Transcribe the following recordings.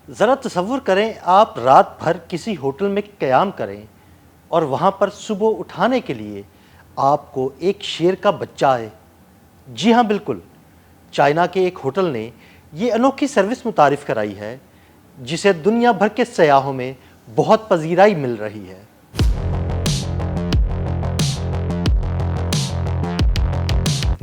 ذرا تصور کریں آپ رات بھر کسی ہوٹل میں قیام کریں اور وہاں پر صبح اٹھانے کے لیے آپ کو ایک شیر کا بچہ آئے۔ جی ہاں بالکل، چائنا کے ایک ہوٹل نے یہ انوکھی سروس متعارف کرائی ہے جسے دنیا بھر کے سیاحوں میں بہت پذیرائی مل رہی ہے۔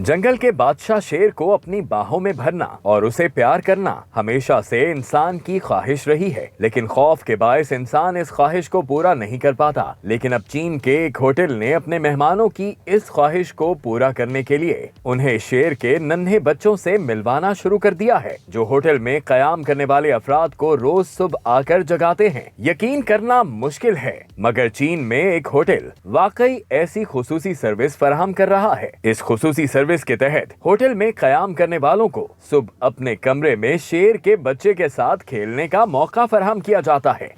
جنگل کے بادشاہ شیر کو اپنی باہوں میں بھرنا اور اسے پیار کرنا ہمیشہ سے انسان کی خواہش رہی ہے، لیکن خوف کے باعث انسان اس خواہش کو پورا نہیں کر پاتا۔ لیکن اب چین کے ایک ہوٹل نے اپنے مہمانوں کی اس خواہش کو پورا کرنے کے لیے انہیں شیر کے ننھے بچوں سے ملوانا شروع کر دیا ہے، جو ہوٹل میں قیام کرنے والے افراد کو روز صبح آ کر جگاتے ہیں۔ یقین کرنا مشکل ہے، مگر چین میں ایک ہوٹل واقعی ایسی خصوصی سروس فراہم کر رہا ہے۔ اس خصوصی سروس کے تحت ہوٹل میں قیام کرنے والوں کو صبح اپنے کمرے میں شیر کے بچے کے ساتھ کھیلنے کا موقع فراہم کیا جاتا ہے۔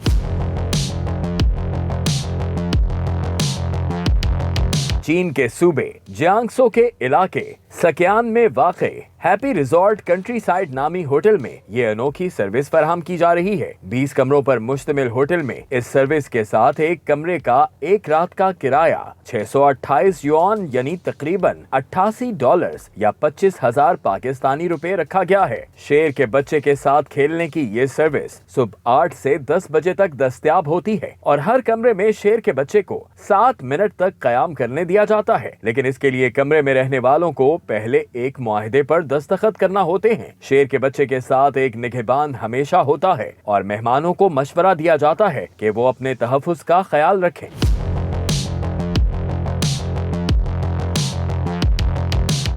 چین کے صوبے جیانگسو کے علاقے سکیان میں واقع ہیپی ریزورٹ کنٹری سائڈ نامی ہوٹل میں یہ انوکھی سروس فراہم کی جا رہی ہے۔ 20 کمروں پر مشتمل ہوٹل میں اس سروس کے ساتھ ایک کمرے کا ایک رات کا کرایہ 628 یوان یعنی تقریباً $88 یا 25,000 پاکستانی روپے رکھا گیا ہے۔ شیر کے بچے کے ساتھ کھیلنے کی یہ سروس صبح 8 سے 10 بجے تک دستیاب ہوتی ہے اور ہر کمرے میں شیر کے بچے کو 7 منٹ تک قیام کرنے دیا جاتا ہے، لیکن اس کے لیے کمرے میں رہنے والوں کو پہلے ایک معاہدے پر دستخط کرنا ہوتے ہیں۔ شیر کے بچے کے ساتھ ایک نگہبان ہمیشہ ہوتا ہے اور مہمانوں کو مشورہ دیا جاتا ہے کہ وہ اپنے تحفظ کا خیال رکھیں۔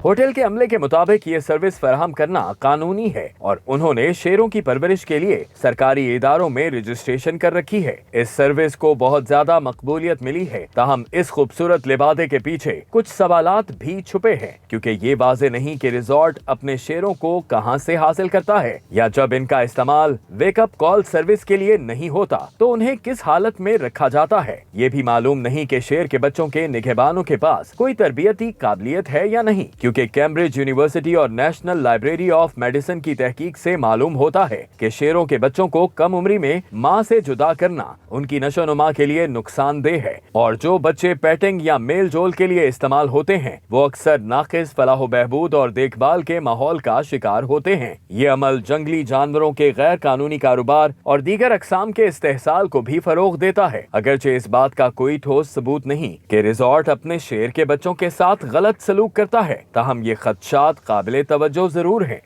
ہوٹل کے عملے کے مطابق یہ سروس فراہم کرنا قانونی ہے اور انہوں نے شیروں کی پرورش کے لیے سرکاری اداروں میں رجسٹریشن کر رکھی ہے۔ اس سروس کو بہت زیادہ مقبولیت ملی ہے، تاہم اس خوبصورت لبادے کے پیچھے کچھ سوالات بھی چھپے ہیں، کیونکہ یہ واضح نہیں کہ ریزورٹ اپنے شیروں کو کہاں سے حاصل کرتا ہے، یا جب ان کا استعمال ویک اپ کال سروس کے لیے نہیں ہوتا تو انہیں کس حالت میں رکھا جاتا ہے۔ یہ بھی معلوم نہیں کہ شیر کے بچوں کے نگہبانوں کے پاس کوئی تربیتی قابلیت ہے یا نہیں، کیونکہ کیمبرج یونیورسٹی اور نیشنل لائبریری آف میڈیسن کی تحقیق سے معلوم ہوتا ہے کہ شیروں کے بچوں کو کم عمری میں ماں سے جدا کرنا ان کی نشو و نما کے لیے نقصان دہ ہے، اور جو بچے پیٹنگ یا میل جول کے لیے استعمال ہوتے ہیں وہ اکثر ناقص فلاح و بہبود اور دیکھ بھال کے ماحول کا شکار ہوتے ہیں۔ یہ عمل جنگلی جانوروں کے غیر قانونی کاروبار اور دیگر اقسام کے استحصال کو بھی فروغ دیتا ہے، اگرچہ اس بات کا کوئی ٹھوس ثبوت نہیں کہ ریزورٹ اپنے شیر کے بچوں کے ساتھ غلط سلوک کرتا ہے، تاہم یہ خدشات قابل توجہ ضرور ہیں۔